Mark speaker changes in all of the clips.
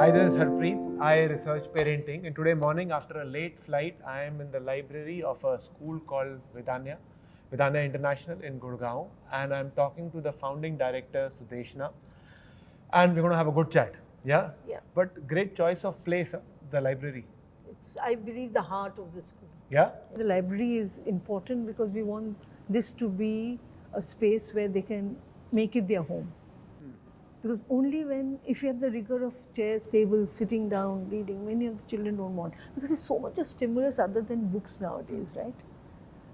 Speaker 1: Hi, this is Harpreet. I research parenting, and today morning after a late flight, I am in the library of a school called Vedanya International in Gurgaon, and I'm talking to the founding director, Sudeshna, and we're going to have a good chat. Yeah?
Speaker 2: Yeah.
Speaker 1: But great choice of place, the library.
Speaker 2: It's, I believe, the heart of the school.
Speaker 1: Yeah?
Speaker 2: The library is important because we want this to be a space where they can make it their home. Because only when, if you have the rigor of chairs, tables, sitting down, reading, many of the children don't want. Because there's so much of stimulus other than books nowadays, right?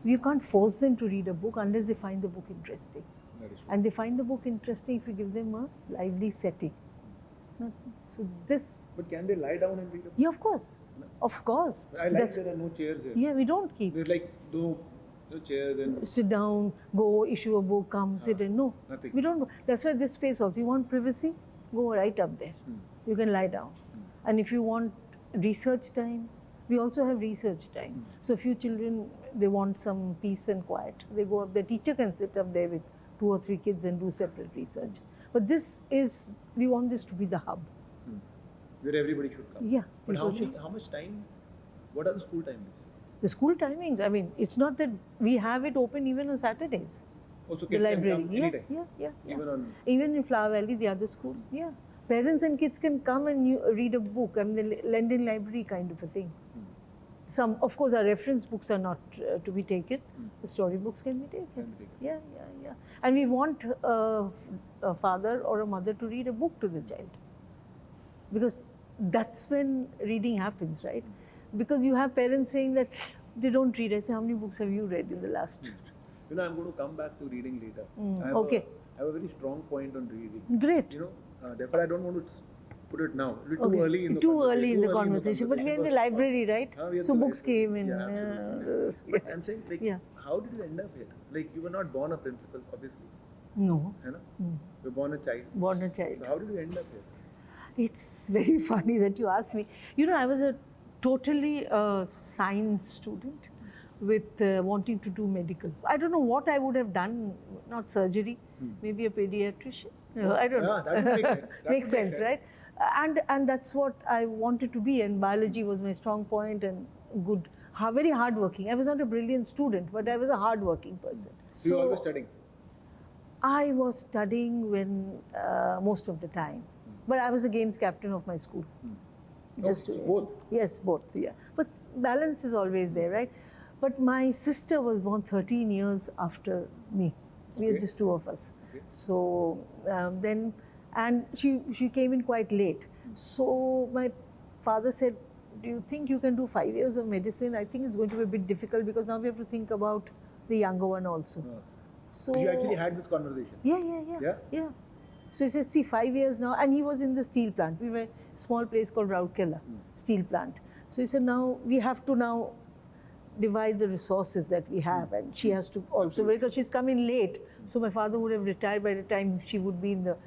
Speaker 2: You can't force them to read a book unless they find the book interesting.
Speaker 1: That is true.
Speaker 2: And they find the book interesting if you give them a lively setting. So this...
Speaker 1: But can they lie down and read a book?
Speaker 2: Yeah, of course. Of course.
Speaker 1: I like there are no chairs here.
Speaker 2: Yeah, we don't keep.
Speaker 1: There's like no chairs and...
Speaker 2: Sit down, go, issue a book, come, sit and no.
Speaker 1: Nothing.
Speaker 2: We don't. That's why this space also. You want privacy? Go right up there. You can lie down. And if you want research time, we also have research time. So a few children, they want some peace and quiet. They go up, the teacher can sit up there with 2 or 3 kids and do separate research. But this is, we want this to be the hub.
Speaker 1: Where everybody should come.
Speaker 2: Yeah.
Speaker 1: But how much time? What are the school timings?
Speaker 2: The school timings, I mean, it's not that we have it open even on Saturdays.
Speaker 1: Also,
Speaker 2: The library, yeah. Even in Flower Valley, the other school, yeah. Parents and kids can come and read a book. I mean, the London library kind of a thing. Some, of course, our reference books are not to be taken. The story books can be taken. Yeah. And we want a father or a mother to read a book to the child. Because that's when reading happens, right? Because you have parents saying that they don't read. I say, how many books have you read in the last?
Speaker 1: You know, I'm going to come back to reading later.
Speaker 2: Okay.
Speaker 1: I have a very strong point on reading.
Speaker 2: Great.
Speaker 1: You know, therefore I don't want to put it now. It's too early in the
Speaker 2: Too early in the conversation. But we're in the library, right? So books came in.
Speaker 1: Yeah, absolutely. But I'm saying, like, how did you end up here? Like, you were not born a principal, obviously.
Speaker 2: No.
Speaker 1: You know? You were born a child.
Speaker 2: Born a child.
Speaker 1: So how did you end up here?
Speaker 2: It's very funny that you asked me. You know, I was a totally science student with wanting to do medical. I don't know what I would have done, not surgery, maybe a pediatrician. I don't know.
Speaker 1: That would make sense.
Speaker 2: Makes sense, right? And that's what I wanted to be, and biology was my strong point and good, very hardworking. I was not a brilliant student, but I was a hardworking person.
Speaker 1: So you were always studying?
Speaker 2: I was studying when most of the time. But I was a games captain of my school.
Speaker 1: Both?
Speaker 2: Yes, both, yeah. But balance is always there, right? But my sister was born 13 years after me. We are just 2 of us. So then, and she came in quite late. So my father said, do you think you can do 5 years of medicine? I think it's going to be a bit difficult because now we have to think about the younger one also. So
Speaker 1: you actually had this conversation?
Speaker 2: Yeah. So he said, see, 5 years now, and he was in the steel plant. We were a small place called Rourkela, steel plant. So he said, now we have to now divide the resources that we have, and she has to also, because she's come in late, so my father would have retired by the time she would be in the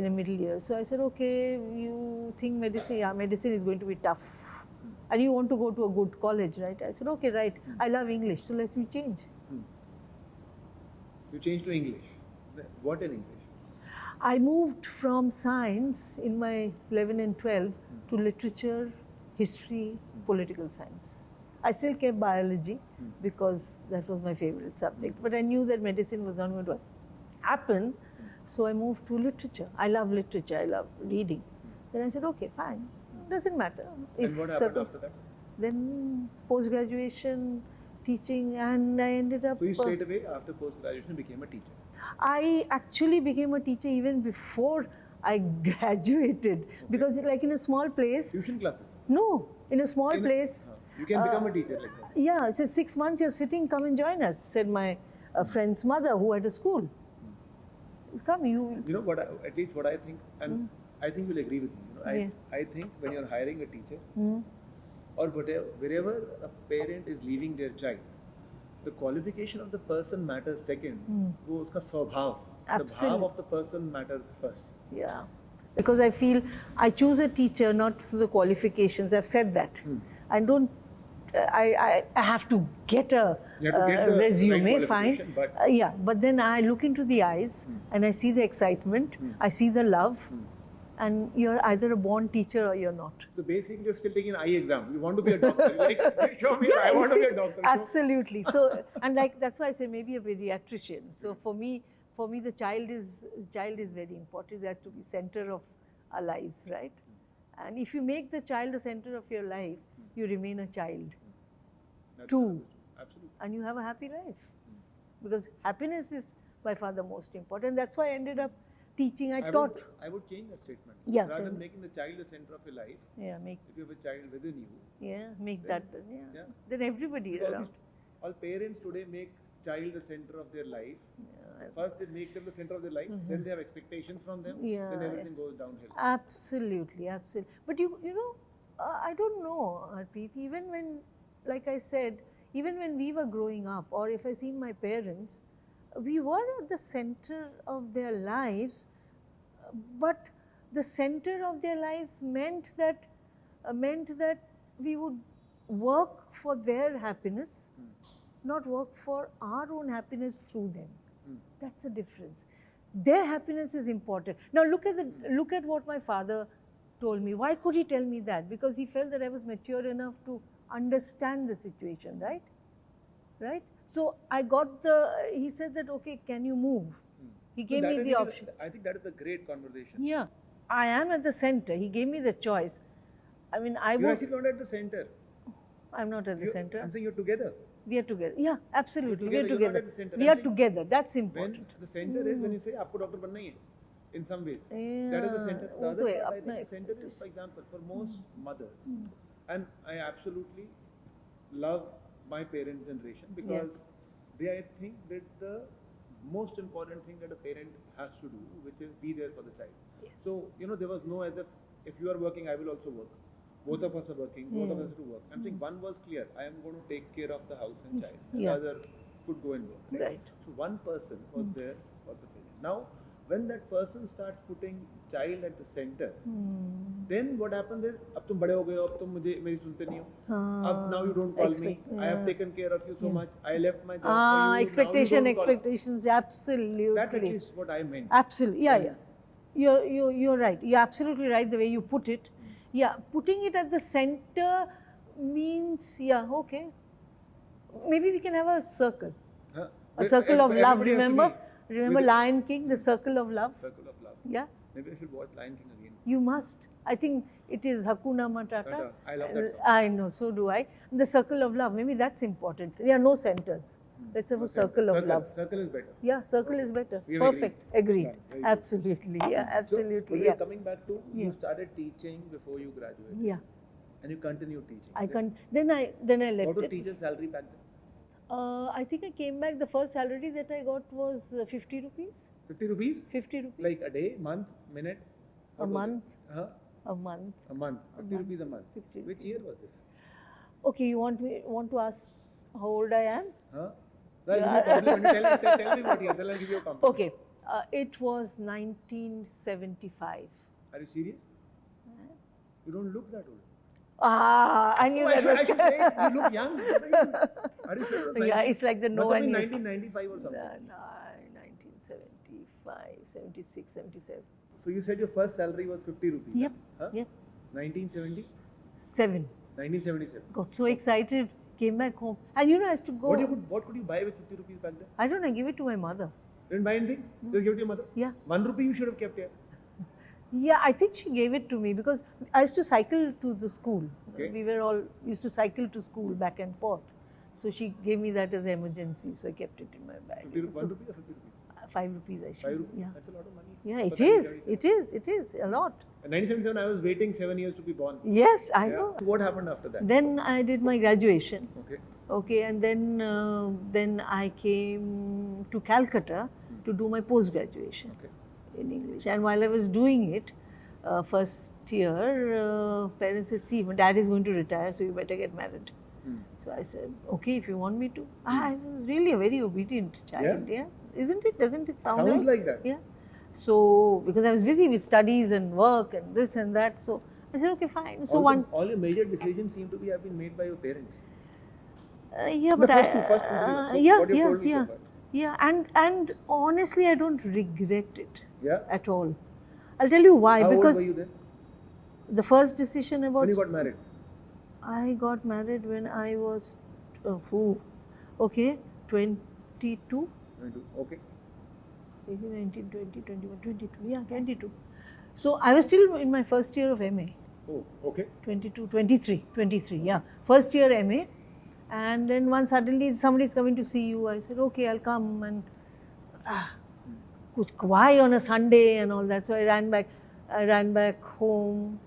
Speaker 2: middle years. So I said, okay, you think medicine, medicine is going to be tough. And you want to go to a good college, right? I said, okay, right, I love English, so let me change.
Speaker 1: You changed to English. What in English?
Speaker 2: I moved from science in my 11 and 12 to literature, history, political science. I still kept biology because that was my favorite subject. But I knew that medicine was not going to happen, so I moved to literature. I love literature, I love reading. Then I said, okay, fine, doesn't matter.
Speaker 1: And what happened after that?
Speaker 2: Then post-graduation, teaching, and I ended up...
Speaker 1: So you straight away after post-graduation became a teacher?
Speaker 2: I actually became a teacher even before I graduated, because like in a small place...
Speaker 1: Tuition classes?
Speaker 2: No, in a small place...
Speaker 1: You can become a teacher like that?
Speaker 2: Yeah, so 6 months you're sitting, come and join us, said my friend's mother who had a school. Come, you...
Speaker 1: You know, at least what I think, and I think you'll agree with me. You know, I think when you're hiring a teacher, or wherever a parent is leaving their child, the qualification of the person matters second. वो उसका स्वभाव, the bhav of the person matters first.
Speaker 2: Yeah, because I feel I choose a teacher not for the qualifications. I've said that. I don't. I have to get a resume,
Speaker 1: right,
Speaker 2: fine.
Speaker 1: But
Speaker 2: yeah, but then I look into the eyes and I see the excitement, I see the love, and you're either a born teacher or you're not.
Speaker 1: So basically, you're still taking an eye exam. You want to be a doctor. You're like, show me, I want to be a doctor.
Speaker 2: Absolutely. So, and like that's why I say maybe a pediatrician. So for me, the child is very important. They have to be center of our lives, right? And if you make the child the center of your life, you remain a child too.
Speaker 1: Absolutely.
Speaker 2: And you have a happy life. Because happiness is by far the most important. That's why I ended up teaching. I taught.
Speaker 1: I would change that statement.
Speaker 2: Yeah.
Speaker 1: Rather than making the child the center of your life.
Speaker 2: Yeah,
Speaker 1: if you have a child within you.
Speaker 2: Yeah, make that. Yeah. Then everybody around.
Speaker 1: All parents today make child the center of their life. Yeah. First they make them the center of their life. Then they have expectations from them.
Speaker 2: Yeah.
Speaker 1: Then everything goes downhill.
Speaker 2: Absolutely. But you know, I don't know, Harpreet. Even when, like I said, even when we were growing up, or if I see my parents, we were at the center of their lives, but the center of their lives meant that we would work for their happiness, not work for our own happiness through them. That's the difference. Their happiness is important. Now look at what my father told me. Why could he tell me that? Because he felt that I was mature enough to understand the situation, right? Right? So he said that, okay, can you move? He gave me the option.
Speaker 1: I think that is a great conversation.
Speaker 2: Yeah. I am at the center. He gave me the choice. I mean,
Speaker 1: You're actually not at the center.
Speaker 2: I'm not at the center.
Speaker 1: I'm saying you're together.
Speaker 2: We are together. Yeah, absolutely. We are
Speaker 1: You're
Speaker 2: together.
Speaker 1: not at the center.
Speaker 2: We are together. That's important.
Speaker 1: When the center is when you say, "Aapko doctor banna hi hai," in some ways.
Speaker 2: Yeah.
Speaker 1: That is the center. The other part, I think the center is, for example, for most mothers, and I absolutely love my parents' generation because they, I think, did the most important thing that a parent has to do, which is be there for the child.
Speaker 2: Yes.
Speaker 1: So, there was no as if you are working, I will also work. Both of us are working, both of us have to work. I'm saying one was clear, I am going to take care of the house and child. The other could go and work. Right? So one person was there for the parent. Now, when that person starts putting child at the center, then what happens is, अब तुम बड़े हो गए हो, अब तुम मेरी सुनते नहीं हो. अब now you don't call me. I have taken care of you so much. I left my job for you.
Speaker 2: Expectations, absolutely.
Speaker 1: That's at least what I meant.
Speaker 2: Absolutely, yeah. You're right. You're absolutely right the way you put it. Yeah, putting it at the center means, okay. Maybe we can have a circle. A circle of love. Remember Lion King, the circle of love?
Speaker 1: Circle of love.
Speaker 2: Yeah.
Speaker 1: Maybe I should watch Lion King again.
Speaker 2: You must. I think it is Hakuna Matata.
Speaker 1: I love that song.
Speaker 2: I know, so do I. The circle of love, maybe that's important. There are no centers. Let's have a circle of love.
Speaker 1: Circle is better.
Speaker 2: Yeah, circle is better. Perfect. Agreed.
Speaker 1: Yeah,
Speaker 2: absolutely. Yeah, absolutely.
Speaker 1: So, coming back to, you started teaching before you graduated.
Speaker 2: Yeah.
Speaker 1: And you continued teaching.
Speaker 2: Then I left.
Speaker 1: What was teacher's salary back then?
Speaker 2: I think I came back, the first salary that I got was 50 rupees.
Speaker 1: 50 rupees?
Speaker 2: 50 rupees.
Speaker 1: Like a day, month, minute?
Speaker 2: A month.
Speaker 1: A month. 50 rupees a month. 50 Which year was this?
Speaker 2: Okay, you want to ask how old I am?
Speaker 1: Well, tell me what year, then I'll give you a compliment.
Speaker 2: Okay, it was 1975.
Speaker 1: Are you serious? You don't look that old.
Speaker 2: I knew that
Speaker 1: I should say, you look young. Are you sure?
Speaker 2: Yeah, it's like the no one is.
Speaker 1: 1995 or something.
Speaker 2: No, 1975, 76, 77.
Speaker 1: So you said your first salary was 50 rupees.
Speaker 2: Yep.
Speaker 1: Yep. 1970? 1977.
Speaker 2: Got so excited, came back home. And I used to go.
Speaker 1: What could you buy with 50 rupees back then?
Speaker 2: I don't know, I give it to my mother.
Speaker 1: You didn't buy anything? You give it to your mother?
Speaker 2: Yeah.
Speaker 1: 1 rupee you should have kept here.
Speaker 2: Yeah, I think she gave it to me because I used to cycle to the school.
Speaker 1: Okay.
Speaker 2: We used to cycle to school back and forth. So she gave me that as an emergency. So I kept it in my bag.
Speaker 1: 1 rupee or 50 rupees?
Speaker 2: 5 rupees I should.
Speaker 1: 5 rupees?
Speaker 2: Yeah.
Speaker 1: That's a lot of money.
Speaker 2: Yeah, it is a lot.
Speaker 1: In 1977, I was waiting 7 years to be born.
Speaker 2: Yes, I know.
Speaker 1: So what happened after that?
Speaker 2: Then I did my graduation.
Speaker 1: Okay,
Speaker 2: and then I came to Calcutta to do my post-graduation in English. And while I was doing it, first year, parents said, see, my dad is going to retire, so you better get married. So I said, okay, if you want me to. I was really a very obedient child, yeah? Isn't it? Doesn't it sound
Speaker 1: like that?
Speaker 2: Yeah. So, because I was busy with studies and work and this and that, so I said, okay, fine. So
Speaker 1: all your major decisions seem to have been made by your parents.
Speaker 2: Yeah, but yeah, and honestly, I don't regret it at all. I'll tell you why.
Speaker 1: How
Speaker 2: Because
Speaker 1: old were you then?
Speaker 2: the first decision about...
Speaker 1: When you got married?
Speaker 2: I got married when I was, 22.
Speaker 1: 22. Okay.
Speaker 2: 18, 19, 20, 21, 22. Yeah, 22. So I was still in my first year of MA.
Speaker 1: Oh, okay.
Speaker 2: 23, yeah. First year MA. And then one suddenly somebody's coming to see you. I said, okay, I'll come. And why on a Sunday and all that? So I ran back home.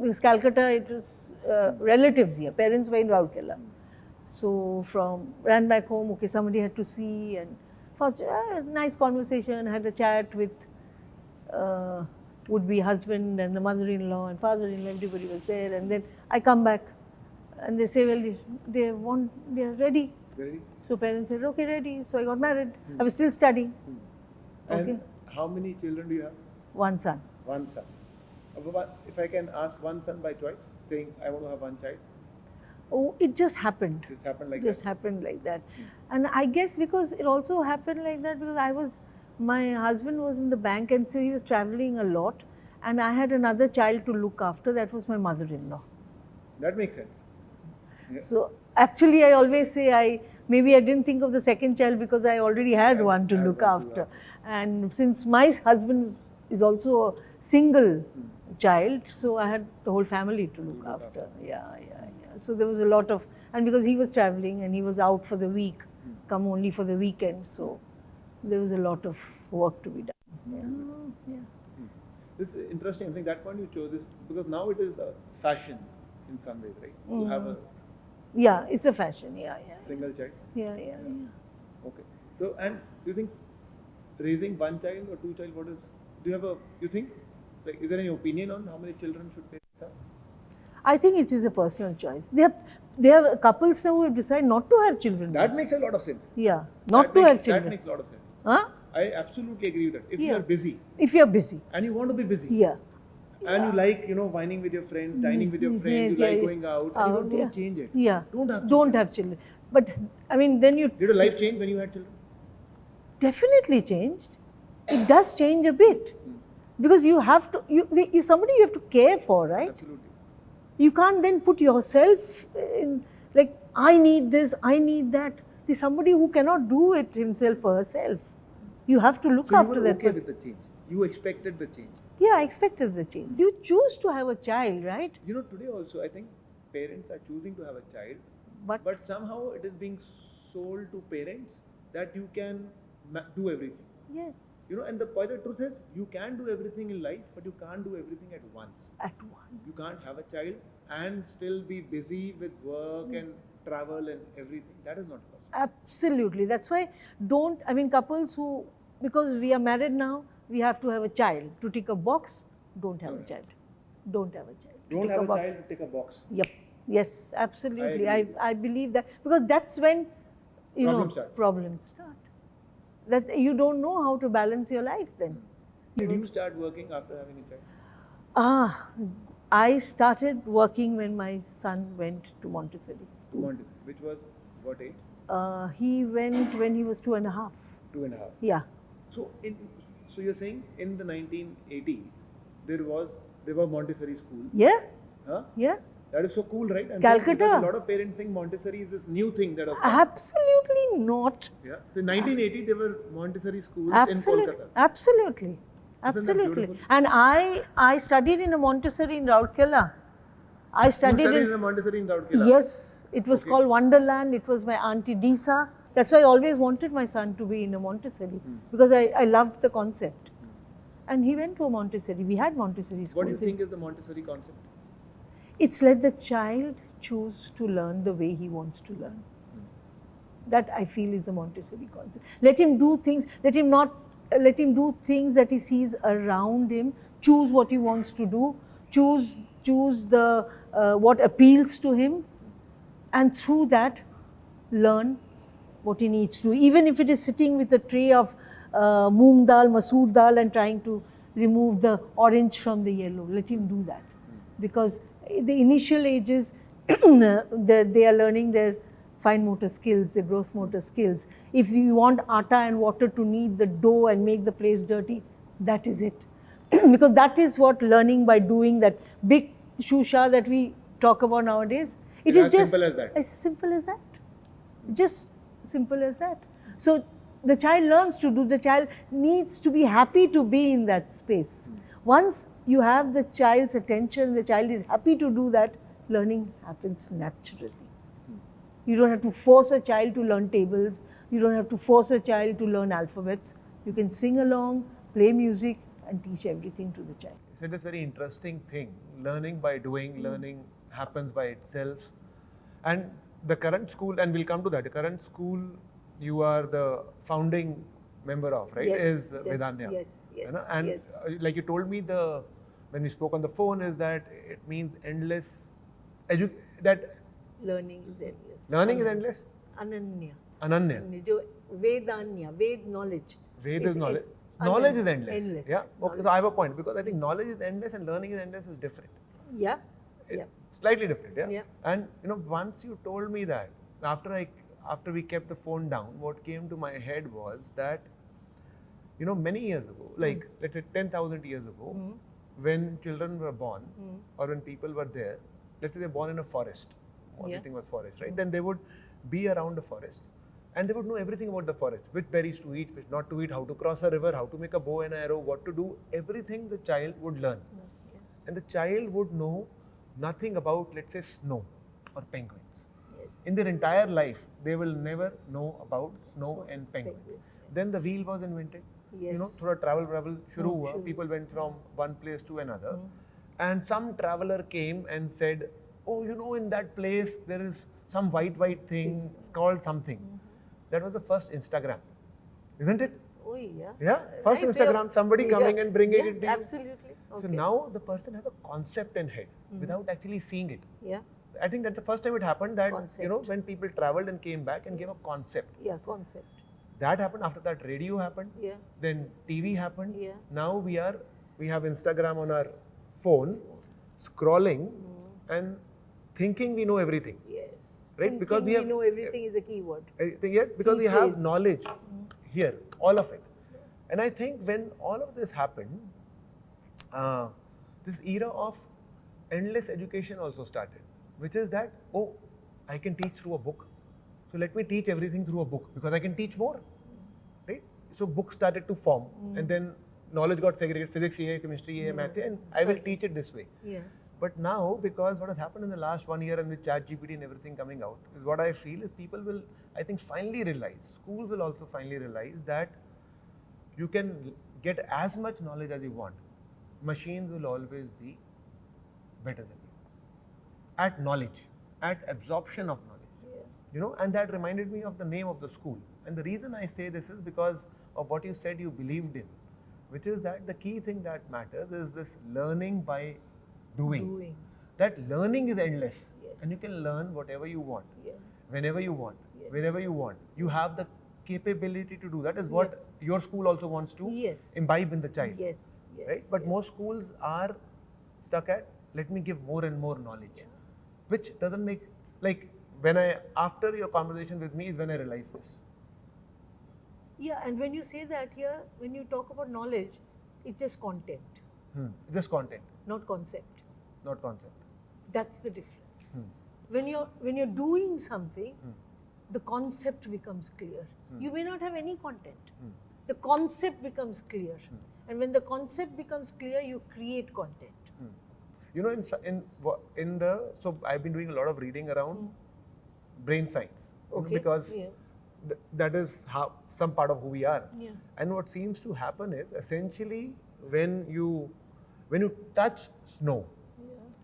Speaker 2: Because Calcutta, it was relatives here. Parents were in Rourkela. So ran back home, okay, somebody had to see, and for a nice conversation, had a chat with would-be husband and the mother-in-law and father-in-law, everybody was there. And then I come back and they say, well, they are ready.
Speaker 1: Ready?
Speaker 2: So parents said, okay, ready. So I got married. I was still studying.
Speaker 1: And
Speaker 2: okay.
Speaker 1: How many children do you have?
Speaker 2: One son.
Speaker 1: One son. If I can ask, one son by choice, saying I want to have one child?
Speaker 2: Oh, it just happened.
Speaker 1: Just happened like
Speaker 2: just
Speaker 1: that?
Speaker 2: happened like that. And I guess because it also happened like that because my husband was in the bank, and so he was traveling a lot, and I had another child to look after. That was my mother-in-law.
Speaker 1: That makes sense. Yeah.
Speaker 2: So actually I always say maybe I didn't think of the second child because I already had one to look after. And since my husband is also a single child, so I had the whole family to look after. Yeah. So there was a lot of, and because he was traveling and he was out for the week, come only for the weekend, so there was a lot of work to be done. Yeah.
Speaker 1: This is interesting. I think that point you chose is because now it is a fashion in some ways, right? To have a
Speaker 2: it's a fashion. Yeah.
Speaker 1: Single child.
Speaker 2: Yeah.
Speaker 1: Okay. So, and do you think raising one child or two child, you think, like, is there any opinion on how many children should parents have?
Speaker 2: I think it is a personal choice. There are couples now who have decided not to have children.
Speaker 1: That makes a lot of sense.
Speaker 2: Yeah, not to have children.
Speaker 1: That makes a lot of sense.
Speaker 2: Huh?
Speaker 1: I absolutely agree with that. If you are busy.
Speaker 2: If you are busy.
Speaker 1: And you want to be busy.
Speaker 2: Yeah.
Speaker 1: And you like, whining with your friends, dining with your friends, you like going out, and you don't want to change it.
Speaker 2: Yeah.
Speaker 1: Don't
Speaker 2: have children. But, I mean, then you...
Speaker 1: Did your life change when you had children?
Speaker 2: Definitely changed. It does change a bit. Because you have to, somebody you have to care for, right?
Speaker 1: Absolutely.
Speaker 2: You can't then put yourself in, like, I need this, I need that. There's somebody who cannot do it himself or herself. You have to look after that person.
Speaker 1: You were okay with the change. You expected the change.
Speaker 2: Yeah, I expected the change. You choose to have a child, right?
Speaker 1: Today also, I think parents are choosing to have a child, but somehow it is being sold to parents that you can do everything.
Speaker 2: Yes.
Speaker 1: And the truth is, you can do everything in life, but you can't do everything at once. You can't have a child and still be busy with work and travel and everything. That is not possible.
Speaker 2: Absolutely. That's why couples who, because we are married now, we have to have a child. To tick a box, don't have a child. Don't have a child.
Speaker 1: Don't have a child to tick a box.
Speaker 2: Yep. Yes, absolutely. I believe that, because that's when, problems start. That you don't know how to balance your life then.
Speaker 1: Did you start working after having a child?
Speaker 2: I started working when my son went to Montessori school.
Speaker 1: Montessori, which was what age?
Speaker 2: He went when he was 2.5.
Speaker 1: 2.5.
Speaker 2: Yeah.
Speaker 1: So you're saying in the 1980s there were Montessori schools?
Speaker 2: Yeah.
Speaker 1: Huh?
Speaker 2: Yeah.
Speaker 1: That is so cool, right? And
Speaker 2: Calcutta.
Speaker 1: A lot of parents think Montessori is this new thing that was
Speaker 2: Absolutely not.
Speaker 1: Yeah. So in 1980 there were Montessori schools in Kolkata.
Speaker 2: Absolutely. And I studied in a Montessori in Rourkela.
Speaker 1: You studied in a Montessori in Rourkela?
Speaker 2: Yes. It was called Wonderland. It was my Auntie Disa. That's why I always wanted my son to be in a Montessori, because I loved the concept. And he went to a Montessori. We had Montessori schools.
Speaker 1: What do you think is the Montessori concept?
Speaker 2: It's let the child choose to learn the way he wants to learn. That I feel is the Montessori concept. Let him do things, let him do things that he sees around him, choose what he wants to do, choose the what appeals to him, and through that learn what he needs to. Even if it is sitting with a tray of moong dal, masoor dal and trying to remove the orange from the yellow, let him do that. Because the initial ages, they are learning their fine motor skills, their gross motor skills. If you want atta and water to knead the dough and make the place dirty, that is it. because that is what learning by doing, that big shusha that we talk about nowadays.
Speaker 1: It's as simple as that.
Speaker 2: As simple as that. Just simple as that. So the child learns to do, the child needs to be happy to be in that space. Once you have the child's attention, the child is happy to do that, learning happens naturally. You don't have to force a child to learn tables. You don't have to force a child to learn alphabets. You can sing along, play music, and teach everything to the child.
Speaker 1: You said this very interesting thing. Learning by doing, learning happens by itself. And the current school, and we'll come to that, the current school you are the founding member of, right?
Speaker 2: Yes,
Speaker 1: is
Speaker 2: yes,
Speaker 1: Vedanya.
Speaker 2: yes, yes,
Speaker 1: You know? And
Speaker 2: yes.
Speaker 1: Like you told me when we spoke on the phone, is that it means endless
Speaker 2: Learning is endless.
Speaker 1: Learning is endless?
Speaker 2: Ananya.
Speaker 1: Ananya.
Speaker 2: Vedanya, Ved knowledge.
Speaker 1: Ved is knowledge. Knowledge is endless.
Speaker 2: Endless.
Speaker 1: Yeah. Okay. So I have a point, because I think knowledge is endless and learning is endless is different.
Speaker 2: Yeah. Yeah.
Speaker 1: Slightly different. Yeah.
Speaker 2: Yeah.
Speaker 1: And once you told me that, after we kept the phone down, what came to my head was that, many years ago, like let's say 10,000 years ago, when children were born or when people were there, let's say they're born in a forest. Everything was forest, right? Then they would be around the forest and they would know everything about the forest, which berries to eat, which not to eat, how to cross a river, how to make a bow and arrow, what to do, everything the child would learn. And the child would know nothing about, let's say, snow or penguins.
Speaker 2: Yes.
Speaker 1: In their entire life, they will never know about snow and penguins. Then the wheel was invented.
Speaker 2: Yes.
Speaker 1: Through travel shuru hua, people went from one place to another. And some traveler came and said, oh, in that place there is some white thing, it's called something. That was the first Instagram, isn't it?
Speaker 2: Oh, yeah.
Speaker 1: Yeah, first
Speaker 2: Nice.
Speaker 1: Instagram, somebody coming and bringing it to you.
Speaker 2: Absolutely. Okay.
Speaker 1: So now the person has a concept in head without actually seeing it.
Speaker 2: Yeah.
Speaker 1: I think that's the first time it happened that,
Speaker 2: Concept.
Speaker 1: when people traveled and came back and gave a concept.
Speaker 2: Yeah, concept.
Speaker 1: That happened. After that, radio happened.
Speaker 2: Yeah.
Speaker 1: Then TV happened.
Speaker 2: Yeah.
Speaker 1: Now we have Instagram on our phone, scrolling and thinking we know everything.
Speaker 2: Yes.
Speaker 1: Right?
Speaker 2: Thinking
Speaker 1: Because we
Speaker 2: know everything is a key word.
Speaker 1: Yes, because we have
Speaker 2: phrase.
Speaker 1: knowledge here, all of it. And I think when all of this happened, this era of endless education also started, which is that, I can teach through a book. So let me teach everything through a book because I can teach more, right? So books started to form and then knowledge got segregated, physics, chemistry, maths, and I will teach it this way.
Speaker 2: Yeah.
Speaker 1: But now, because what has happened in the last 1 year and with ChatGPT and everything coming out, is what I feel is people will, I think, finally realize, schools will also finally realize that you can get as much knowledge as you want. Machines will always be better than you at knowledge, at absorption of knowledge. And that reminded me of the name of the school. And the reason I say this is because of what you said you believed in, which is that the key thing that matters is this learning by doing. That learning is endless.
Speaker 2: Yes.
Speaker 1: And you can learn whatever you want,
Speaker 2: Yeah.
Speaker 1: whenever you want, wherever you want. You have the capability to do that. Is what your school also wants to imbibe in the child.
Speaker 2: Yes. Yes.
Speaker 1: Right? But most schools are stuck at, let me give more and more knowledge, which doesn't make, after your conversation with me is when I realized this.
Speaker 2: Yeah, and when you say that here, when you talk about knowledge, it's just content.
Speaker 1: Just content,
Speaker 2: Not concept.
Speaker 1: not concept.
Speaker 2: That's the difference. When you're doing something, the concept becomes clear. You may not have any content. The concept becomes clear. And when the concept becomes clear, you create content.
Speaker 1: So I've been doing a lot of reading around brain science, because that is how some part of who we are.
Speaker 2: Yeah.
Speaker 1: And what seems to happen is essentially when you touch snow,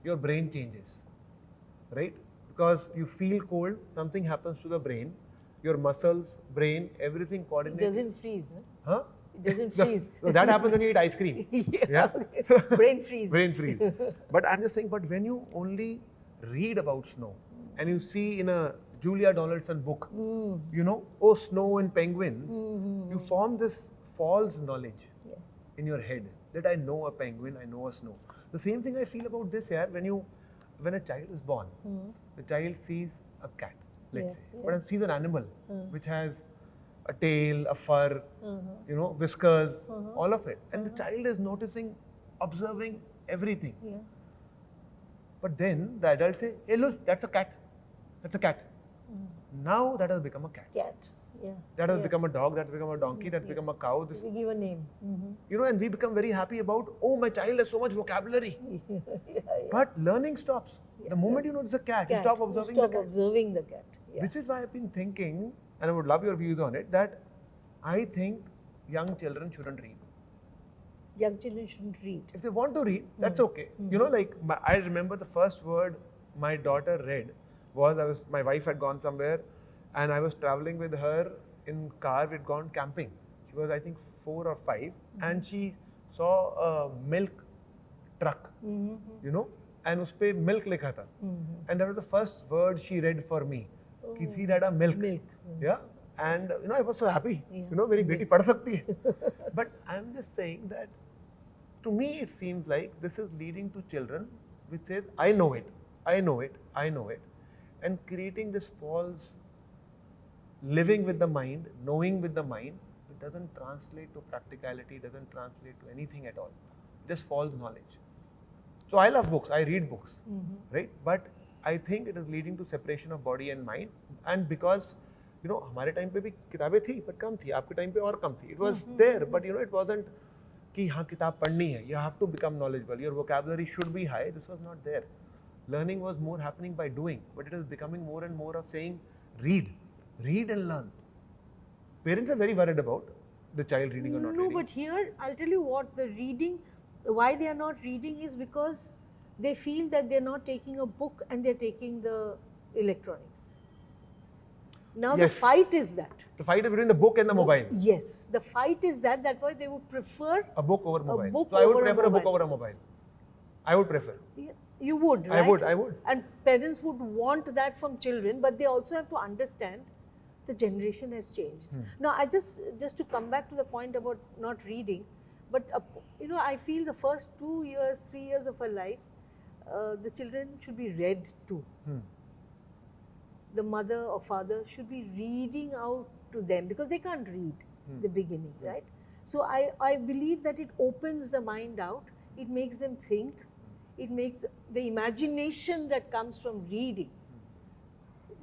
Speaker 1: your brain changes, right? Because you feel cold, something happens to the brain, your muscles, brain, everything
Speaker 2: It
Speaker 1: coordinates.
Speaker 2: doesn't freeze.
Speaker 1: Huh?
Speaker 2: It doesn't freeze.
Speaker 1: No, that happens when you eat ice cream.
Speaker 2: Okay. Brain freeze.
Speaker 1: Brain freeze. But I'm just saying, but when you only read about snow and you see in a Julia Donaldson book, snow and penguins, you form this false knowledge in your head that I know a penguin, I know a snow. The same thing I feel about this here, when a child is born, the child sees a cat, let's say, but it sees an animal which has a tail, a fur, whiskers, all of it. And the child is noticing observing everything.
Speaker 2: Yeah.
Speaker 1: But then the adults say, hey, look, that's a cat. That's a cat. Now that has become a cat.
Speaker 2: Cat. Yeah.
Speaker 1: That has become a dog, that has become a donkey, that has become a cow. This,
Speaker 2: We give a name.
Speaker 1: you know, and we become very happy about, oh, my child has so much vocabulary. But learning stops. The moment you know it's a cat, you stop observing the cat.
Speaker 2: observing the cat. Yeah.
Speaker 1: Which is why I've been thinking, and I would love your views on it, that I think young children shouldn't read.
Speaker 2: Young children shouldn't read.
Speaker 1: If they want to read, that's okay. You know, like I remember the first word my daughter read was, my wife had gone somewhere and I was traveling with her in car, we'd gone camping. She was I think 4 or 5 and she saw a milk truck, you know, and uspe milk likha tha. And that was the first word she read for me. Ki see dada milk. Yeah. And you know, I was so happy. You know, meri beti pad sakti hai. But I'm just saying that to me it seems like this is leading to children which says, I know it, I know it, I know it. And creating this false living with the mind, knowing with the mind, it doesn't translate to practicality, doesn't translate to anything at all. Just false knowledge. So I love books, I read books, right? But I think it is leading to separation of body and mind. And because, you know, हमारे time पे भी किताबें थी, but कम थी. आपके time पे और कम थी. It was there, but you know, it wasn't कि हाँ किताब पढ़नी है. You have to become knowledgeable. Your vocabulary should be high. This was not there. Learning was more happening by doing, but it is becoming more and more of saying, read and learn. Parents are very worried about the child reading or not reading.
Speaker 2: No, but here I'll tell you what, the reading, why they are not reading is because they feel that they're not taking a book and they're taking the electronics. Now the fight is that.
Speaker 1: The fight is between the book and the mobile.
Speaker 2: Yes, the fight is that. That's why they would prefer
Speaker 1: a book over mobile.
Speaker 2: book
Speaker 1: so I would
Speaker 2: over
Speaker 1: prefer a book over a mobile. I would prefer.
Speaker 2: Yeah, you would, right?
Speaker 1: I would.
Speaker 2: And parents would want that from children, but they also have to understand the generation has changed. Now, I just to come back to the point about not reading, but you know, I feel the first 2 years, 3 years of a life, the children should be read to. The mother or father should be reading out to them because they can't read the beginning, right? So I believe that it opens the mind out, it makes them think, it makes the imagination that comes from reading,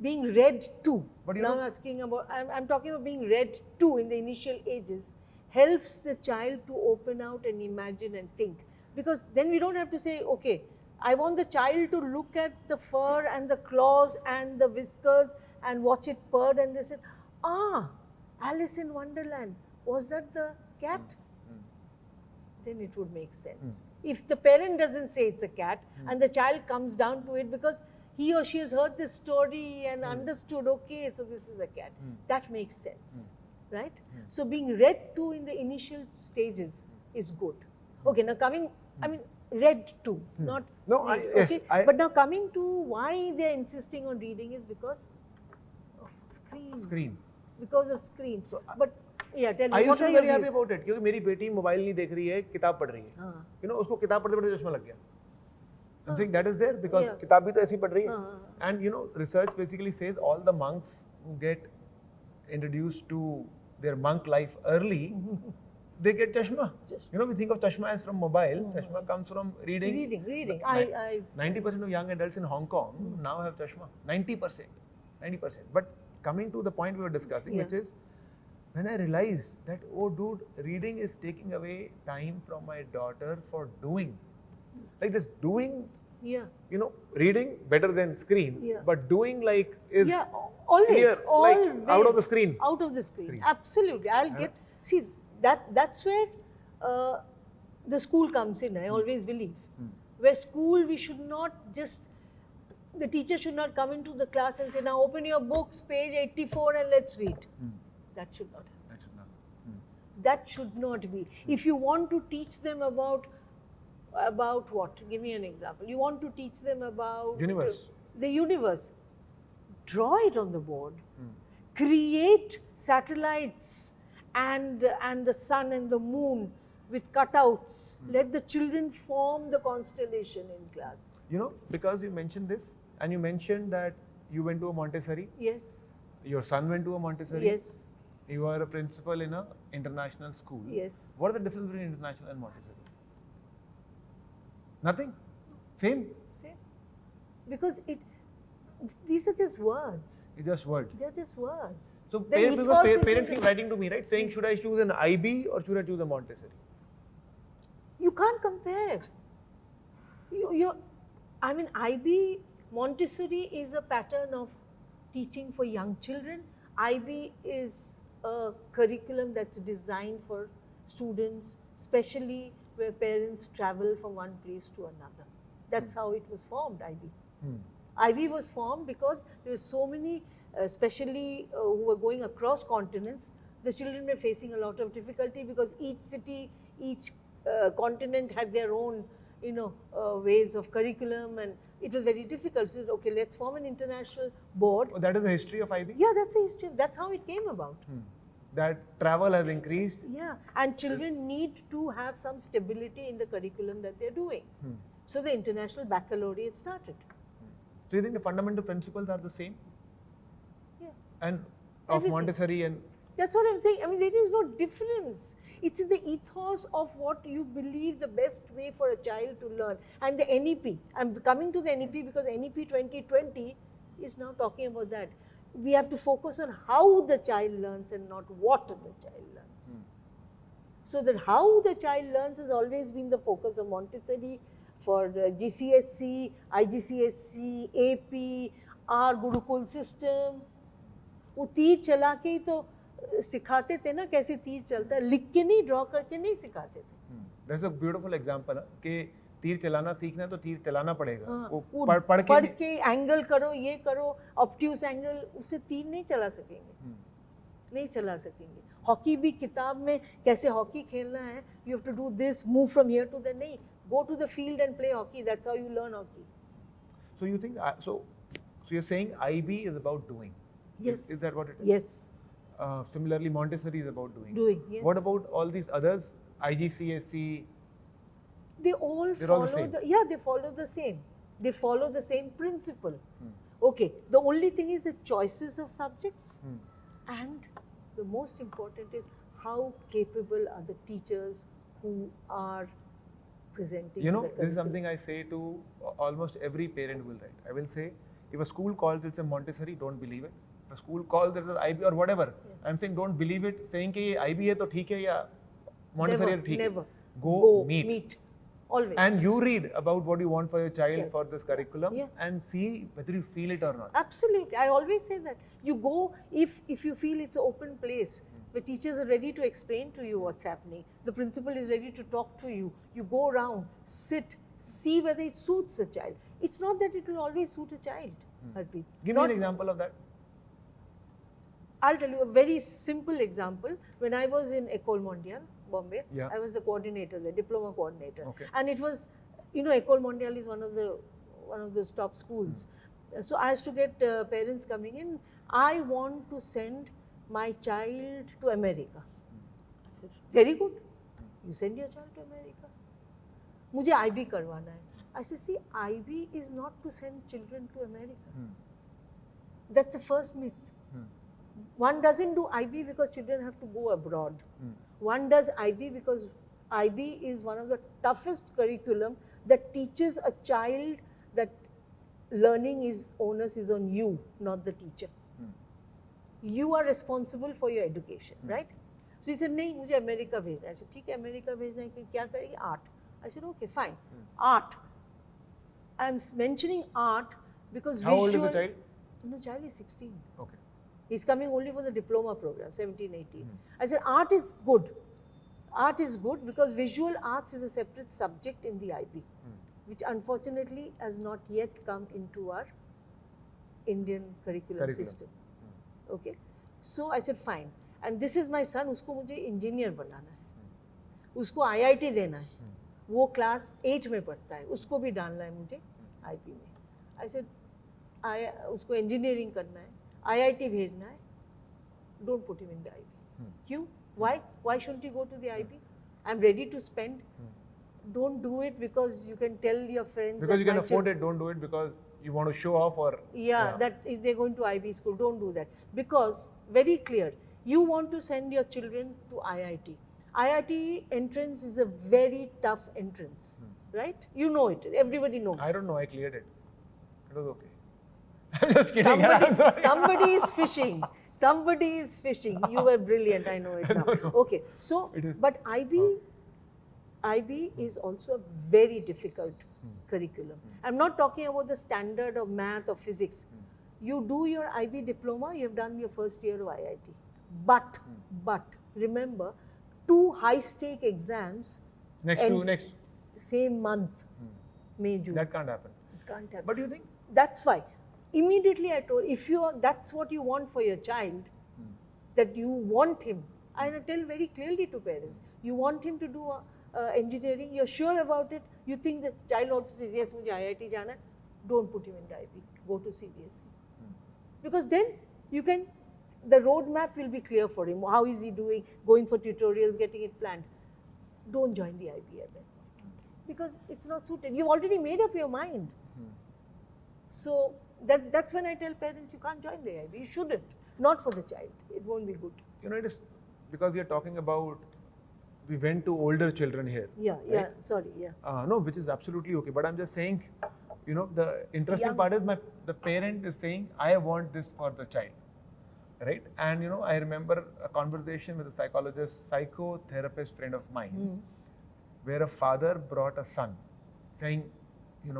Speaker 2: being read to.
Speaker 1: But you
Speaker 2: now
Speaker 1: know,
Speaker 2: I'm asking about, I'm talking about being read to in the initial ages, helps the child to open out and imagine and think. Because then we don't have to say, okay, I want the child to look at the fur and the claws and the whiskers and watch it purr, and they said, Alice in Wonderland, was that the cat? Then it would make sense. If the parent doesn't say it's a cat and the child comes down to it because he or she has heard this story and understood, okay, so this is a cat, that makes sense, right? So being read to in the initial stages is good. Okay, now coming, I mean, read to, not
Speaker 1: no,
Speaker 2: read,
Speaker 1: yes,
Speaker 2: okay? But now coming to why they're insisting on reading is because of screen. Because of screen. So, but yeah, tell me,
Speaker 1: I used
Speaker 2: what
Speaker 1: to
Speaker 2: are
Speaker 1: be
Speaker 2: your
Speaker 1: very happy
Speaker 2: views?
Speaker 1: about it क्योंकि मेरी बेटी mobile नहीं देख रही है, किताब पढ़ रही है. You know, उसको किताब पढ़ते पढ़ते चश्मा लग गया. I think that is there because किताब भी तो ऐसी पढ़ रही है. And you know, research basically says all the monks who get introduced to their monk life early, they get chashma. You know, we think of chashma as from mobile. Chashma comes from reading.
Speaker 2: Reading.
Speaker 1: 90% of young adults in Hong Kong now have chashma. 90%. But coming to the point we were discussing, which is when I realized that, oh dude, reading is taking away time from my daughter for doing. Like this doing, you know, reading better than screen, but doing like is
Speaker 2: always,
Speaker 1: clear,
Speaker 2: always,
Speaker 1: like out of the screen.
Speaker 2: Out of the screen. Absolutely. I'll get, see, that's where the school comes in, I always believe. Where school, we should not just, the teacher should not come into the class and say, now open your books, page 84 and let's read. That should not happen. That should not be. If you want to teach them about what? Give me an example. You want to teach them about the universe. Draw it on the board. Create satellites and the sun and the moon with cutouts. Let the children form the constellation in class.
Speaker 1: You know, because you mentioned this and you mentioned that you went to a Montessori.
Speaker 2: Yes.
Speaker 1: Your son went to a Montessori.
Speaker 2: Yes.
Speaker 1: You are a principal in an international school.
Speaker 2: Yes.
Speaker 1: What is the difference between international and Montessori? Nothing. Same.
Speaker 2: Same. Because these are just words.
Speaker 1: It's just words.
Speaker 2: They're just words.
Speaker 1: So
Speaker 2: The ethos
Speaker 1: because
Speaker 2: is
Speaker 1: parents
Speaker 2: in
Speaker 1: keep writing to me, right, saying should I choose an IB or should I choose a Montessori?
Speaker 2: You can't compare. I mean, IB, Montessori is a pattern of teaching for young children. IB is a curriculum that's designed for students, especially where parents travel from one place to another. That's how it was formed, IB. IB was formed because there were so many, especially who were going across continents, the children were facing a lot of difficulty because each city, each continent had their own, ways of curriculum, and it was very difficult. So, okay, let's form an international board.
Speaker 1: Oh, that is the history of IB?
Speaker 2: Yeah, that's the history. That's how it came about.
Speaker 1: That travel has increased.
Speaker 2: Yeah, and children need to have some stability in the curriculum that they're doing. So the international baccalaureate started.
Speaker 1: So you think the fundamental principles are the same?
Speaker 2: Yeah.
Speaker 1: And of
Speaker 2: Everything.
Speaker 1: Montessori and...
Speaker 2: That's what I'm saying. I mean, there is no difference. It's in the ethos of what you believe the best way for a child to learn. And the NEP, I'm coming to the NEP because NEP 2020 is now talking about that. We have to focus on how the child learns and not what the child learns. So that how the child learns has always been the focus of Montessori for GCSE, IGCSE, AP, our Gurukul system. वो तीर चला के ही तो सिखाते थे ना कैसे तीर चलता है, लिख के नहीं, ड्रॉ करके नहीं सिखाते थे.
Speaker 1: That's a beautiful example कि तीर चलाना सीखना है तो तीर चलाना पड़ेगा. वो
Speaker 2: पढ़ के एंगल करो, ये करो, ऑब्ट्यूस एंगल, उससे तीर नहीं चला सकेंगे. नहीं चला सकेंगे. हॉकी भी किताब में कैसे हॉकी खेलना है, you have to do this, move from here to there, नहीं. Go to the field and play hockey. That's how you learn hockey.
Speaker 1: So you think, so you're saying IB is about doing?
Speaker 2: Yes.
Speaker 1: Is that what it is?
Speaker 2: Yes.
Speaker 1: Similarly, Montessori is about doing.
Speaker 2: Doing, yes.
Speaker 1: What about all these others? IGCSE?
Speaker 2: They all follow they follow the same. They follow the same principle. Okay. The only thing is the choices of subjects, and the most important is how capable are the teachers who are presenting.
Speaker 1: This is something I say to almost every parent will write. I will say, if a school calls it's a Montessori, don't believe it. If a school calls it's an IB or whatever, I'm saying don't believe it. Saying कि IB है तो ठीक है या Montessori है तो ठीक है.
Speaker 2: Never.
Speaker 1: Go meet.
Speaker 2: Always.
Speaker 1: And you read about what you want for your child for this curriculum and see whether you feel it or not.
Speaker 2: Absolutely. I always say that. You go, if you feel it's an open place, the teachers are ready to explain to you what's happening. The principal is ready to talk to you. You go around, sit, see whether it suits a child. It's not that it will always suit a child, Harpreet.
Speaker 1: Give me an example of that.
Speaker 2: I'll tell you a very simple example. When I was in École Mondiale, Bombay, I was the coordinator, the diploma coordinator.
Speaker 1: Okay.
Speaker 2: And it was, École Mondiale is one of those top schools. So I used to get parents coming in. I want to send my child to America. I said, very good. You send your child to America. मुझे IB करवाना है. I said, see, IB is not to send children to America. That's the first myth. One doesn't do IB because children have to go abroad. One does IB because IB is one of the toughest curriculum that teaches a child that onus is on you, not the teacher. You are responsible for your education, right? So he said, नहीं मुझे America भेजना है. I said, ठीक है America भेजना है कि क्या करेगी? Art. I said, okay, fine. Art. I am mentioning art because
Speaker 1: How old is the child?
Speaker 2: No, child is 16.
Speaker 1: Okay.
Speaker 2: He's coming only for the diploma program, 17, 18. I said, art is good. Art is good because visual arts is a separate subject in the IB, which unfortunately has not yet come into our Indian curriculum system. Okay. So I said, fine. And this is my son, उसको मुझे engineer बनाना है. उसको IIT देना है. वो class 8 में पढ़ता है. उसको भी डालना है मुझे IB में. I said, उसको engineering करना है. IIT भेजना है. Don't put him in the IB. क्यों? Why? Why shouldn't he go to the IB? I'm ready to spend. Don't do it because you can tell your friends.
Speaker 1: Because you can afford it. Don't do it because you want to show off or.
Speaker 2: Yeah, that if they're going to IB school, don't do that. Because very clear, you want to send your children to IIT. IIT entrance is a very tough entrance. right? You know it. Everybody knows.
Speaker 1: I don't know. I cleared it. It was okay. I'm just kidding.
Speaker 2: Somebody is fishing. Somebody is fishing. You were brilliant. I know it now. Okay. So, but IB is also a very difficult curriculum. I'm not talking about the standard of math or physics. You do your IB diploma, you have done your first year of IIT. But remember, 2 high-stake exams
Speaker 1: Next
Speaker 2: same month, May, June.
Speaker 1: that can't happen.
Speaker 2: It can't happen.
Speaker 1: But do you think?
Speaker 2: That's why. Immediately I told, that's what you want for your child, that you want him. And I tell very clearly to parents, you want him to do engineering, you're sure about it, you think the child also says, yes, mujhe IIT jana hai, don't put him in the IB, go to CBSE. Because then the roadmap will be clear for him. How is he doing, going for tutorials, getting it planned. Don't join the IB at that point. Because it's not suited. You've already made up your mind. So that's when I tell parents, you can't join the IB. You shouldn't. Not for the child. It won't be good.
Speaker 1: You know, it is because we are talking about, we went to older children here.
Speaker 2: No,
Speaker 1: which is absolutely okay. But I'm just saying, you know, the interesting part is the parent is saying, I want this for the child. Right? And, you know, I remember a conversation with a psychotherapist friend of mine, where a father brought a son saying, he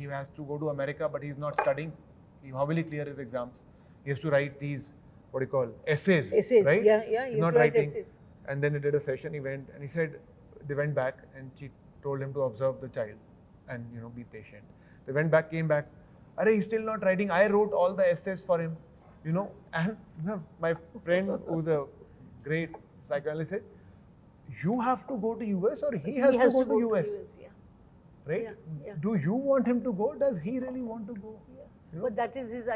Speaker 1: has to go to America, but he's not studying. How will he clear his exams? He has to write these, essays. Right?
Speaker 2: Yeah,
Speaker 1: he's not writing. Essays. And then he did a session, he went, and he said, they went back and she told him to observe the child and, be patient. They went back, came back, he's still not writing. I wrote all the essays for him, and my friend who's a great psychoanalyst said, you have to go to US or he has to go to US. Right?
Speaker 2: Yeah.
Speaker 1: Do you want him to go? Does he really want to go?
Speaker 2: Yeah. But that is his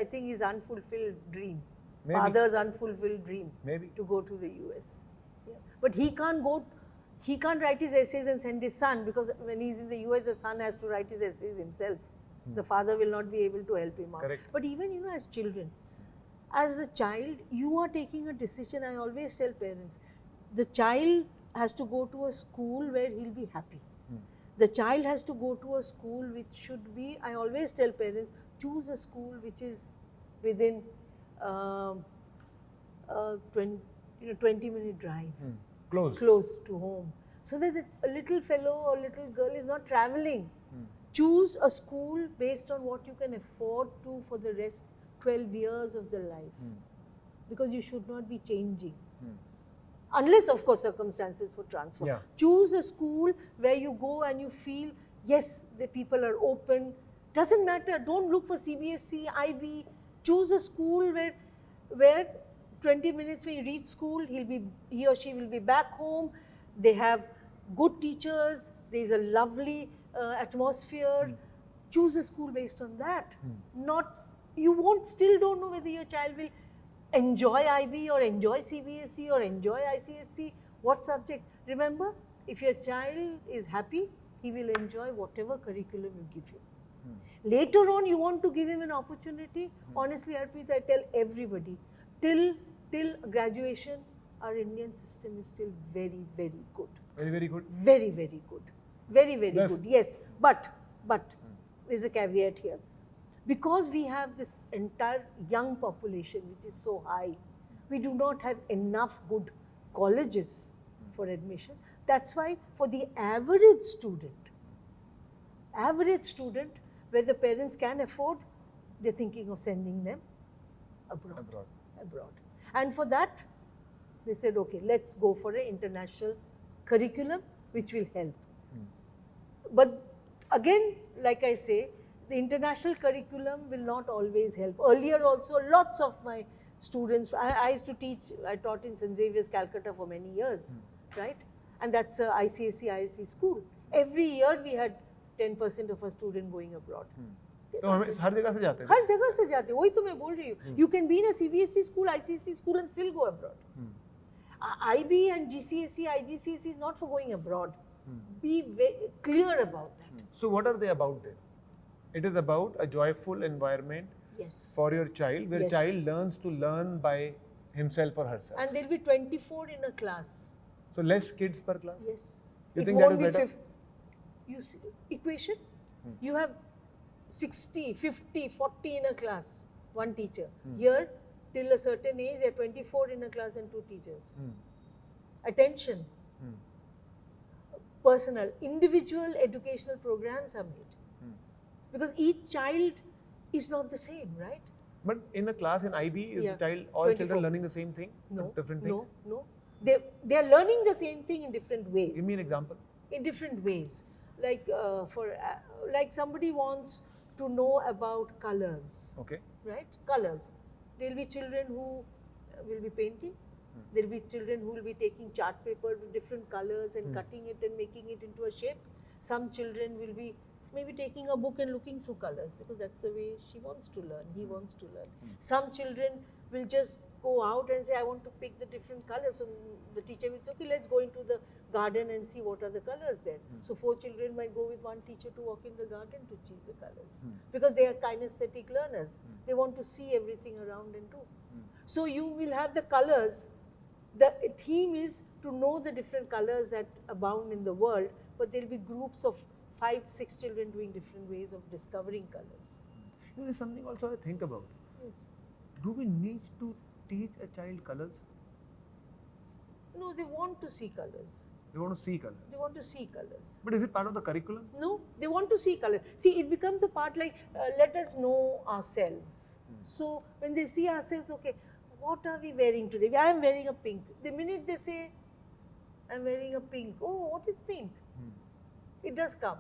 Speaker 2: unfulfilled dream.
Speaker 1: Maybe.
Speaker 2: Father's unfulfilled dream.
Speaker 1: Maybe.
Speaker 2: To go to the US. Yeah. But he can't write his essays and send his son, because when he's in the US, the son has to write his essays himself. The father will not be able to help him out.
Speaker 1: Correct.
Speaker 2: But even, as children, as a child, you are taking a decision. I always tell parents, the child has to go to a school where he'll be happy. The child has to go to a school which should be, I always tell parents, choose a school which is within 20-minute drive. Close to home. So that a little fellow or little girl is not traveling. Choose a school based on what you can afford to for the rest 12 years of their life. Because you should not be changing. Unless, of course, circumstances for transfer.
Speaker 1: Yeah.
Speaker 2: Choose a school where you go and you feel, yes, the people are open. Doesn't matter. Don't look for CBSE, IB. Choose a school where 20 minutes when you reach school, he or she will be back home. They have good teachers. There's a lovely atmosphere. Choose a school based on that. Still don't know whether your child will enjoy IB or enjoy CBSE or enjoy ICSE. What subject? Remember, if your child is happy, he will enjoy whatever curriculum you give him. Later on, you want to give him an opportunity. Honestly, Harpreet, I tell everybody, till graduation, our Indian system is still very, very good.
Speaker 1: Very, very good.
Speaker 2: Very, very good. Very, very good. Yes, but there's a caveat here. Because we have this entire young population which is so high, we do not have enough good colleges for admission. That's why for the average student, where the parents can afford, they're thinking of sending them abroad. And for that, they said, okay, let's go for an international curriculum which will help. But again, like I say, the international curriculum will not always help. Earlier also, lots of my students, I taught in St. Xavier's, Calcutta for many years, right? And that's a ICSE school. Every year we had 10% of a student going abroad.
Speaker 1: तो हमें हर जगह से जाते हैं.
Speaker 2: हर जगह से जाते हैं. वही तो मैं बोल रही हूँ. You can be in a CBSE school, ICSE school and still go abroad. IB and GCSE, IGCSE is not for going abroad. Be very clear about that.
Speaker 1: So what are they about then? It is about a joyful environment for your child, where child learns to learn by himself or herself.
Speaker 2: And there will be 24 in a class.
Speaker 1: So less kids per class?
Speaker 2: Yes.
Speaker 1: You think that is better?
Speaker 2: equation, you have 60, 50, 40 in a class, one teacher. Here, till a certain age, there are 24 in a class and 2 teachers. Attention. Personal, individual educational programs are made. Because each child is not the same, right?
Speaker 1: But in a class in IB, is the child, all
Speaker 2: 24.
Speaker 1: children learning the same thing?
Speaker 2: No,
Speaker 1: different thing?
Speaker 2: no. They are learning the same thing in different ways.
Speaker 1: Give me an example.
Speaker 2: In different ways. Like like somebody wants to know about colors.
Speaker 1: Okay.
Speaker 2: Right? Colors. There will be children who will be painting. There will be children who will be taking chart paper with different colors and cutting it and making it into a shape. Some children will be maybe taking a book and looking through colors because that's the way she wants to learn, he wants to learn. Some children will just go out and say, I want to pick the different colors. So the teacher will say, okay, let's go into the garden and see what are the colors there. So 4 children might go with one teacher to walk in the garden to see the colors. Because they are kinesthetic learners. They want to see everything around and do. So you will have the colors. The theme is to know the different colors that abound in the world, but there will be groups of 5, 6 children doing different ways of discovering colors.
Speaker 1: You know, there's something also I think about.
Speaker 2: Yes.
Speaker 1: Do we need to teach a child colors?
Speaker 2: No, they want to see colors.
Speaker 1: They want to see colors.
Speaker 2: They want to see colors.
Speaker 1: But is it part of the curriculum?
Speaker 2: No, they want to see colors. See, it becomes a part like, let us know ourselves. So, when they see ourselves, okay, what are we wearing today? I am wearing a pink. The minute they say, I am wearing a pink. Oh, what is pink? It does come.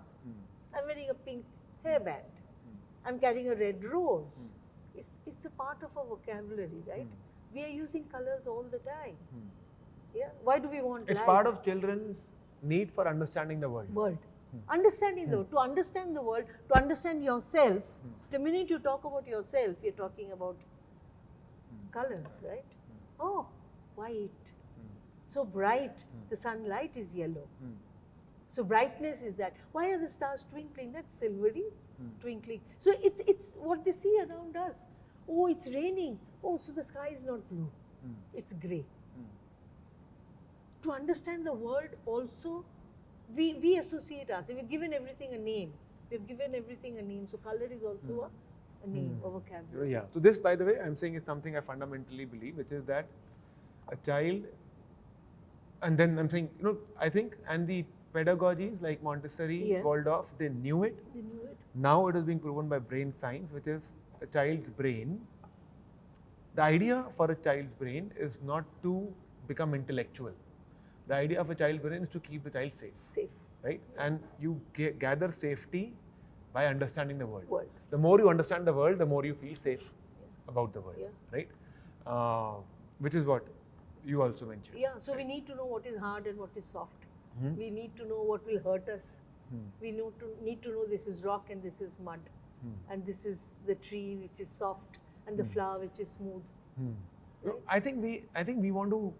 Speaker 2: I'm wearing a pink hairband. I'm carrying a red rose. It's a part of our vocabulary, right? We are using colors all the time. Yeah. Why do we want
Speaker 1: It's
Speaker 2: light?
Speaker 1: part of children's need for understanding the world.
Speaker 2: Understanding the world. To understand the world, to understand yourself, the minute you talk about yourself, you're talking about colors, right? Oh, white. So bright. The sunlight is yellow. So brightness is that. Why are the stars twinkling? That's silvery twinkling. So it's what they see around us. Oh, it's raining. Oh, so the sky is not blue. It's grey. To understand the world also, we associate us. We've given everything a name. We've given everything a name. So color is also a name, a vocabulary.
Speaker 1: Yeah. So this, by the way, I'm saying is something I fundamentally believe, which is that a child, and then I'm saying, you know, I think, and the pedagogies like Montessori, Waldorf, they knew it.
Speaker 2: They knew it.
Speaker 1: Now it is being proven by brain science, which is a child's brain. The idea for a child's brain is not to become intellectual. The idea of a child's brain is to keep the child safe.
Speaker 2: Safe.
Speaker 1: Right? And you gather safety by understanding the world.
Speaker 2: World.
Speaker 1: The more you understand the world, the more you feel safe about the world. Right? Which is what you also mentioned.
Speaker 2: Yeah, so we need to know what is hard and what is soft. We need to know what will hurt us. We need to know this is rock and this is mud. And this is the tree which is soft and the flower which is smooth.
Speaker 1: Right? I think we want to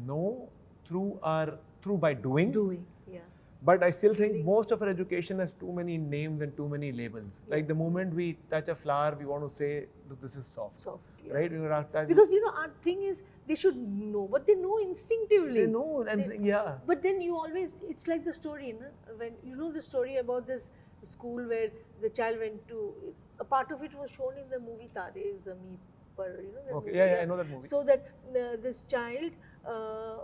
Speaker 1: know through by doing.
Speaker 2: Yeah.
Speaker 1: But I still think most of our education has too many names and too many labels. Like the moment we touch a flower, we want to say, look, this is soft.
Speaker 2: Soft, yeah.
Speaker 1: Right?
Speaker 2: Because, you know, our thing is, they should know, but they know instinctively.
Speaker 1: They know, I'm saying, yeah.
Speaker 2: But then you always, it's like the story, no? When you know the story about this school where the child went to, a part of it was shown in the movie Tare Zameen Par, you know that movie?
Speaker 1: Yeah, I know that movie.
Speaker 2: So that this child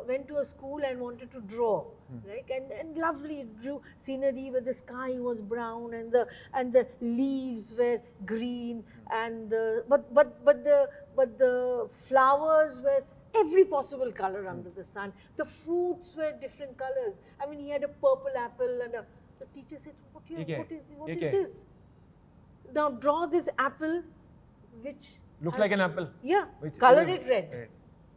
Speaker 2: went to a school and wanted to draw, right? And lovely drew scenery where the sky was brown and the leaves were green and but the flowers were every possible color under the sun. The fruits were different colors. I mean, he had a purple apple and the teacher said, what is this? Now draw this apple which
Speaker 1: looks like an apple.
Speaker 2: Yeah, colored it red.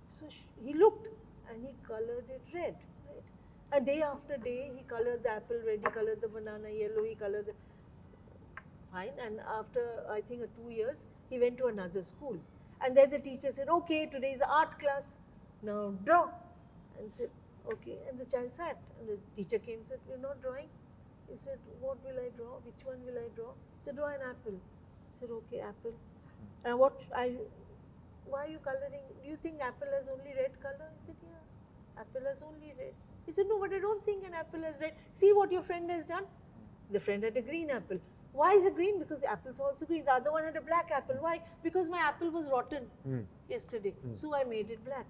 Speaker 2: So he looked and he colored it red, right? And day after day, he colored the apple red, he colored the banana yellow, he colored the... Fine. And after, I think, 2 years, he went to another school. And then the teacher said, okay, today is art class, now draw. And said, okay. And the child sat. And the teacher came and said, you're not drawing? He said, what will I draw? Which one will I draw? He said, draw an apple. He said, okay, apple. And why are you coloring? Do you think apple has only red color? He said, yeah, apple has only red. He said, no, but I don't think an apple has red. See what your friend has done. The friend had a green apple. Why is it green? Because the apple's also green. The other one had a black apple. Why? Because my apple was rotten yesterday. So I made it black.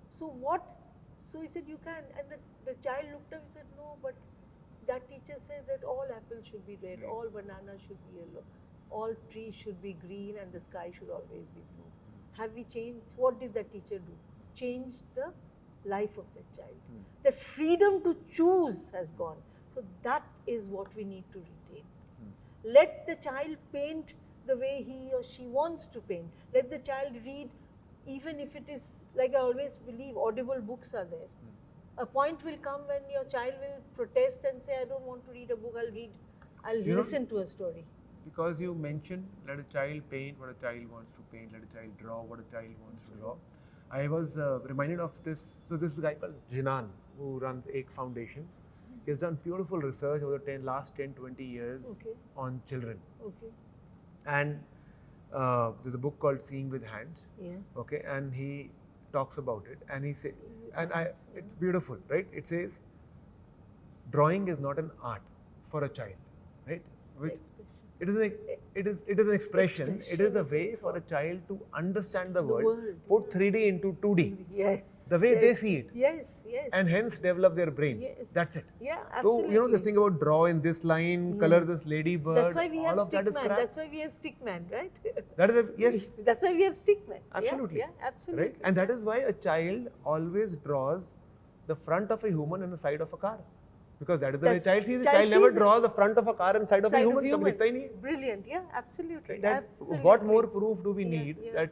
Speaker 2: So what? So he said, you can. And the child looked up and said, no, but that teacher said that all apples should be red, all bananas should be yellow, all trees should be green, and the sky should always be blue. Have we changed? What did that teacher do? Changed the life of that child. The freedom to choose has gone. So that is what we need to retain. Let the child paint the way he or she wants to paint. Let the child read, even if it is, like I always believe, audible books are there. A point will come when your child will protest and say, I don't want to read a book, I'll listen to a story.
Speaker 1: Because you mentioned, let a child paint what a child wants to paint, let a child draw what a child wants to draw. I was reminded of this. So this is a guy called Jinan, who runs Ek Foundation. He has done beautiful research over the last 10-20 years on children.
Speaker 2: Okay.
Speaker 1: And there's a book called Seeing with Hands.
Speaker 2: Yeah.
Speaker 1: Okay, and he talks about it, and he says, it's beautiful, right? It says, drawing is not an art for a child, right? It is an expression. It is a way for a child to understand the world, put 3D into 2D.
Speaker 2: Yes.
Speaker 1: The way they see it.
Speaker 2: Yes.
Speaker 1: And hence develop their brain.
Speaker 2: Yes.
Speaker 1: That's it.
Speaker 2: Yeah, absolutely.
Speaker 1: So, this thing about draw in this line, color this ladybird.
Speaker 2: That's why we have
Speaker 1: all of that is
Speaker 2: stickman.
Speaker 1: crap.
Speaker 2: That's why we have stickman, right?
Speaker 1: That is yes.
Speaker 2: That's why we have stickman.
Speaker 1: Absolutely.
Speaker 2: Yeah, absolutely.
Speaker 1: Right? And that is why a child always draws the front of a human and the side of a car. Because that is the way a child sees it. Child never draws the front of a car and side of a human.
Speaker 2: Brilliant. Yeah, absolutely.
Speaker 1: Absolutely. What more proof do we need that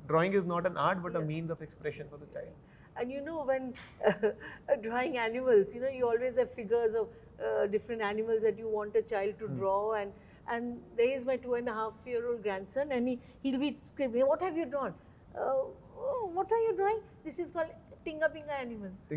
Speaker 1: drawing is not an art but a means of expression for the child?
Speaker 2: And when drawing animals, you always have figures of different animals that you want a child to draw. And there is my 2.5-year-old grandson, and he'll be screaming, what have you drawn? What are you drawing? This is called Tinga-binga animals.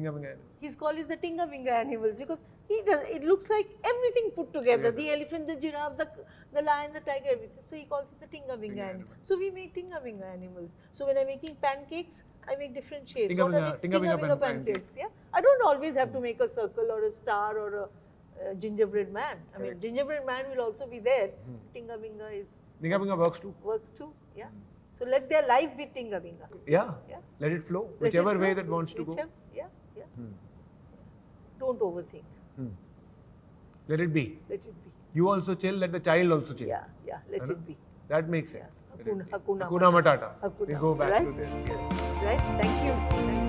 Speaker 2: His call is the Tinga-binga animals because it looks like everything put together. The elephant, the giraffe, the lion, the tiger, everything. So he calls it the Tinga-binga animal. So we make Tinga-binga animals. So when I'm making pancakes, I make different shapes. What are the Tinga-binga pancakes? Yeah, I don't always have to make a circle or a star or a gingerbread man. I mean, gingerbread man will also be there. Tinga-binga
Speaker 1: works too.
Speaker 2: Works too, yeah. So let their life be Tinga-binga.
Speaker 1: Yeah. Let it flow. Whichever way that wants to go.
Speaker 2: Yeah. Don't overthink.
Speaker 1: Let it be.
Speaker 2: Let it be.
Speaker 1: You also chill, let the child also chill.
Speaker 2: Yeah, let it be.
Speaker 1: That makes sense.
Speaker 2: Hakuna
Speaker 1: Matata.
Speaker 2: Hakuna.
Speaker 1: We go back to this.
Speaker 2: Yes. Right? Thank you.